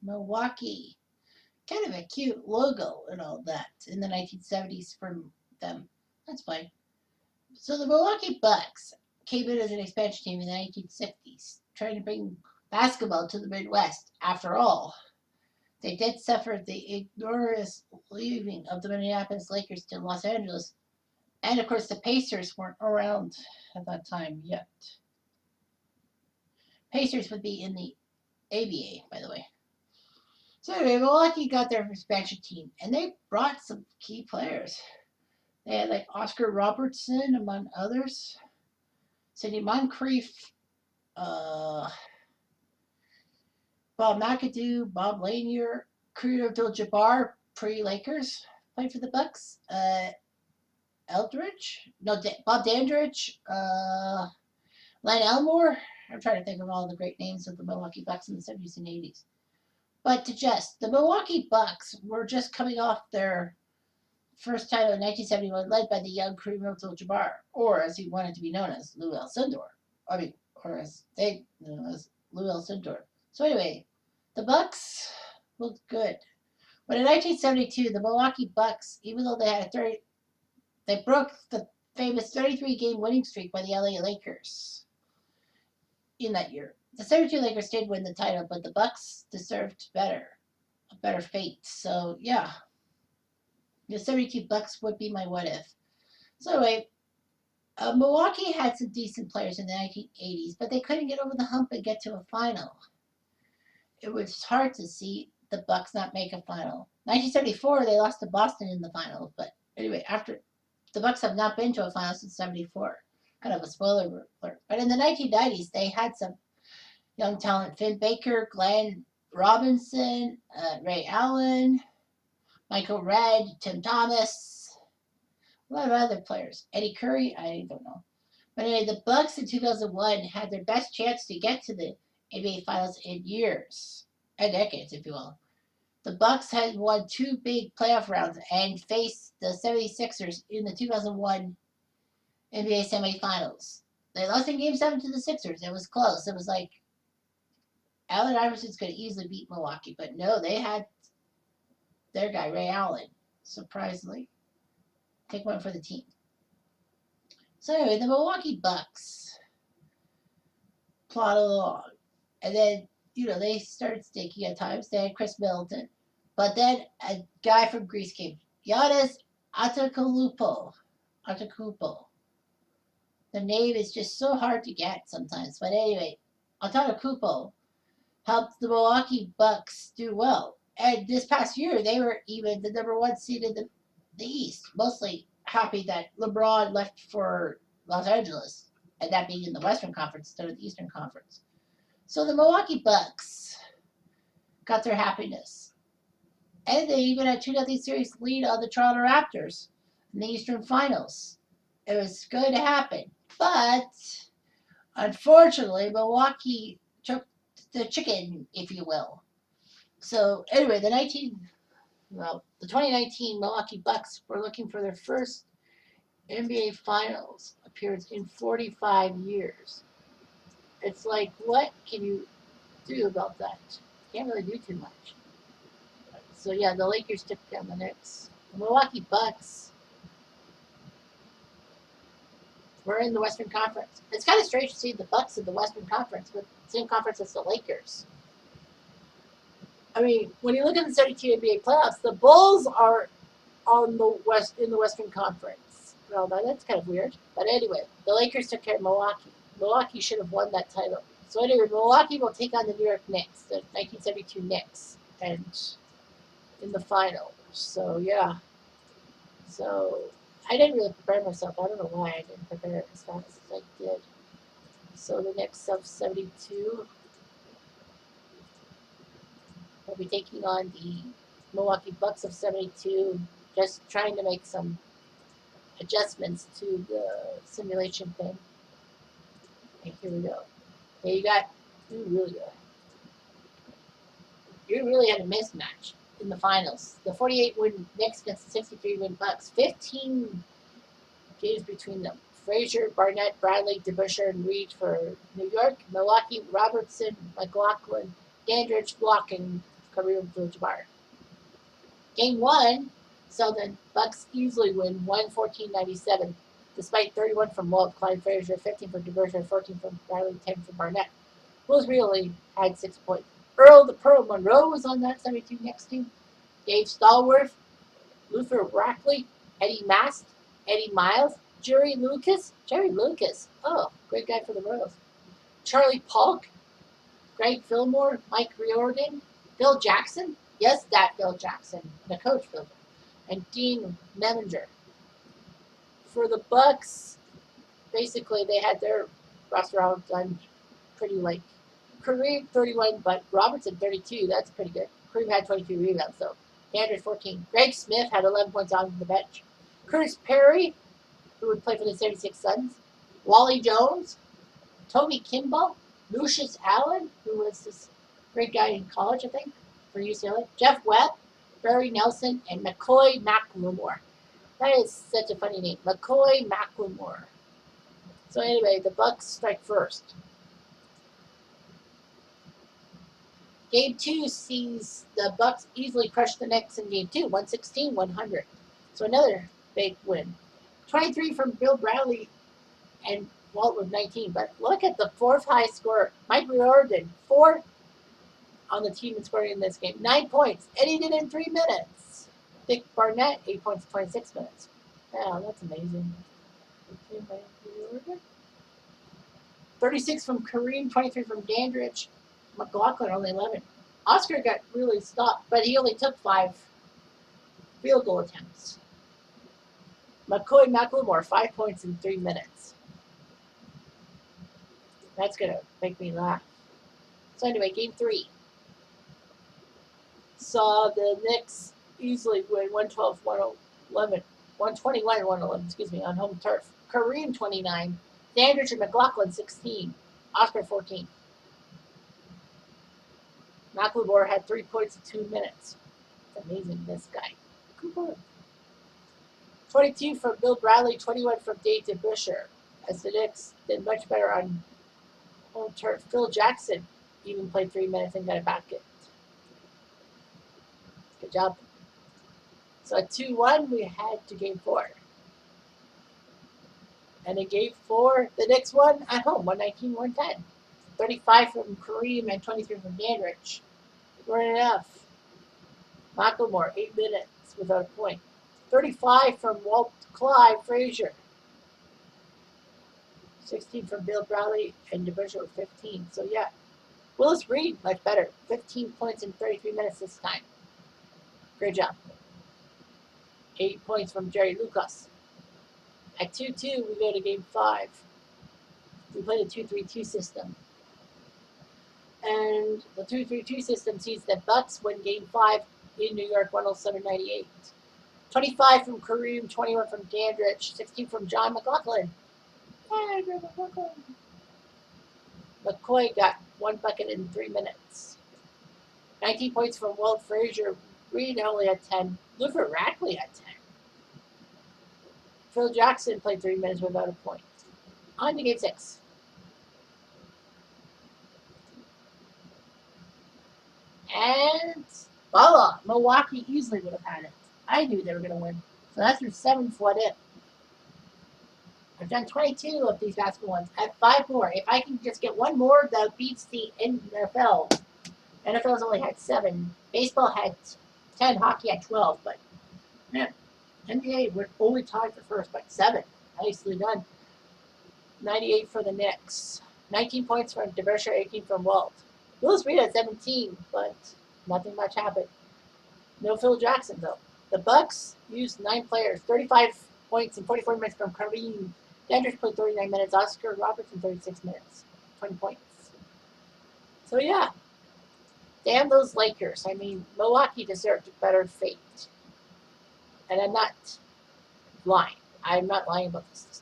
Milwaukee. Kind of a cute logo and all that in the 1970s from them. That's fine. So the Milwaukee Bucks came in as an expansion team in the 1960s, trying to bring basketball to the Midwest. After all, they did suffer the ignominious leaving of the Minneapolis Lakers to Los Angeles, and of course the Pacers weren't around at that time yet. Pacers would be in the ABA, by the way. So anyway, Milwaukee got their expansion team, and they brought some key players. They had like Oscar Robertson, among others, Sidney Moncrief, uh, Bob McAdoo, Bob Lanier, Kareem Abdul-Jabbar, pre-Lakers, played for the Bucks. Eldridge, no, Bob Dandridge, Len Elmore. I'm trying to think of all the great names of the Milwaukee Bucks in the 70s and 80s. But to just, the Milwaukee Bucks were just coming off their first title in 1971, led by the young Kareem Abdul-Jabbar, or as he wanted to be known as, Lou Alcindor. I mean, or as they knew as Lou Alcindor. So anyway, the Bucks looked good. But in 1972, the Milwaukee Bucks, even though they had they broke the famous 33-game winning streak by the LA Lakers in that year. The 72 Lakers did win the title, but the Bucks deserved a better fate. So yeah, the 72 Bucks would be my what if. So anyway, Milwaukee had some decent players in the 1980s, but they couldn't get over the hump and get to a final. It was hard to see the Bucks not make a final. 1974, they lost to Boston in the final, but anyway, after the Bucks have not been to a final since '74. Kind of a spoiler alert. But in the 1990s, they had some young talent: Finn Baker, Glenn Robinson, Ray Allen, Michael Redd, Tim Thomas, a lot of other players. Eddie Curry, I don't know. But anyway, the Bucks in 2001 had their best chance to get to the NBA Finals in years, and decades, if you will. The Bucks had won two big playoff rounds and faced the 76ers in the 2001 NBA semifinals. They lost in Game 7 to the Sixers. It was close. It was like Allen Iverson's could easily beat Milwaukee, but no, they had their guy, Ray Allen, surprisingly. Take one for the team. So anyway, the Milwaukee Bucks plod along. And then, they started stinking at times. They had Chris Middleton. But then a guy from Greece came, Giannis Antetokounmpo. Antetokounmpo. The name is just so hard to get sometimes. But anyway, Antetokounmpo helped the Milwaukee Bucks do well. And this past year, they were even the number one seed in the East. Mostly happy that LeBron left for Los Angeles, and that being in the Western Conference instead of the Eastern Conference. So the Milwaukee Bucks got their happiness. And they even had 2-0 series lead on the Toronto Raptors in the Eastern Finals. It was going to happen. But unfortunately, Milwaukee took the chicken, if you will. So anyway, the 2019 Milwaukee Bucks were looking for their first NBA Finals appearance in 45 years. It's like, what can you do about that? Can't really do too much. So yeah, the Lakers took down the Knicks. The Milwaukee Bucks were in the Western Conference. It's kind of strange to see the Bucks in the Western Conference, but same conference as the Lakers. I mean, when you look at the 32 NBA playoffs, the Bulls are on the West in the Western Conference. Well, that's kind of weird. But anyway, the Lakers took care of Milwaukee. Milwaukee should have won that title. So anyway, Milwaukee will take on the New York Knicks, the 1972 Knicks, and in the final. So yeah. So I didn't really prepare myself. I don't know why I didn't prepare as fast as I did. So the Knicks of 72 will be taking on the Milwaukee Bucks of 72, just trying to make some adjustments to the simulation thing. And here we go. Okay, you really had a mismatch in the finals. The 48 win Knicks against the 63 win Bucks. 15 games between them. Frazier, Barnett, Bradley, DeBusschere, and Reed for New York. Milwaukee, Robertson, McLaughlin, Dandridge, Block, and Kareem Abdul-Jabbar. Game 1 saw the Bucks easily win 114-97, despite 31 from Walt, Clyde Frazier, 15 from DeBerger, 14 from Riley, 10 from Barnett. Bulls really had 6 points. Earl the Pearl Monroe was on that 72 next team. Dave Stallworth, Luther Rackley, Eddie Mast, Eddie Miles, Jerry Lucas, oh, great guy for the Royals. Charlie Polk, Greg Fillmore, Mike Riordan, Phil Jackson, yes, that Phil Jackson, the coach Phil, and Dean Neminger. For the Bucks, basically they had their roster out done pretty like Kareem 31, but Robertson 32. That's pretty good. Kareem had 22 rebounds though. Andrews 14. Greg Smith had 11 points on the bench. Curtis Perry, who would play for the 76 Suns. Wally Jones, Toby Kimball, Lucius Allen, who was this great guy in college, I think, for UCLA. Jeff Webb, Barry Nelson, and McCoy McLemore. That is such a funny name, McCoy McLemore. So anyway, the Bucks strike first. Game 2 sees the Bucks easily crush the Knicks in Game 2, 116-100. So another big win. 23 from Bill Bradley and Walt with 19. But look at the fourth high scorer, Mike Riordan, 4 on the team in scoring in this game. 9 points, and he did it in 3 minutes. Dick Barnett, 8 points in 26 minutes. Yeah, that's amazing. 36 from Kareem, 23 from Dandridge. McLaughlin only 11. Oscar got really stopped, but he only took 5 field goal attempts. McCoy McLemore, 5 points in 3 minutes. That's going to make me laugh. So anyway, Game 3 saw the Knicks easily win 112-111, 121-111, on home turf. Kareem 29, Dandridge and McLaughlin 16, Oscar 14. McLemore had 3 points in 2 minutes. It's amazing, this guy. 22 from Bill Bradley, 21 from Dave DeBuscher, as the Knicks did much better on home turf. Phil Jackson even played 3 minutes and got a bucket. Good job. So at 2-1, we head to Game 4. And in Game 4, the Knicks won at home, 119-110. 35 from Kareem and 23 from Dandridge. Weren't enough. McLemore, 8 minutes without a point. 35 from Walt Clyde Frazier. 16 from Bill Bradley and DeBuscher with 15. So yeah, Willis Reed much better. 15 points in 33 minutes this time. Great job. 8 points from Jerry Lucas. At 2-2, we go to Game 5. We play the 2-3-2 system. And the 2-3-2 system sees the Bucks win Game 5 in New York, 107-98. 25 from Kareem, 21 from Dandridge, 16 from John McLaughlin. McCoy got 1 bucket in 3 minutes. 19 points from Walt Frazier. Reed only had 10. Luther Rackley had 10. Phil Jackson played 3 minutes without a point. On to Game 6. And voila, Milwaukee easily would have had it. I knew they were going to win. So that's your 7th what if. I've done 22 of these basketball ones. I have 5 more. If I can just get 1 more, that beats the NFL. NFL's only had 7. Baseball had 10. Hockey had 12. But man, NBA would only tie for first by 7. Nicely done. 98 for the Knicks. 19 points from DeBuscher, 18 from Walt. Willis Reed had 17, but nothing much happened. No Phil Jackson, though. The Bucks used 9 players, 35 points in 44 minutes from Kareem. Dandridge played 39 minutes. Oscar Robertson, 36 minutes, 20 points. So, yeah. Damn those Lakers. I mean, Milwaukee deserved a better fate. And I'm not lying. I'm not lying about this.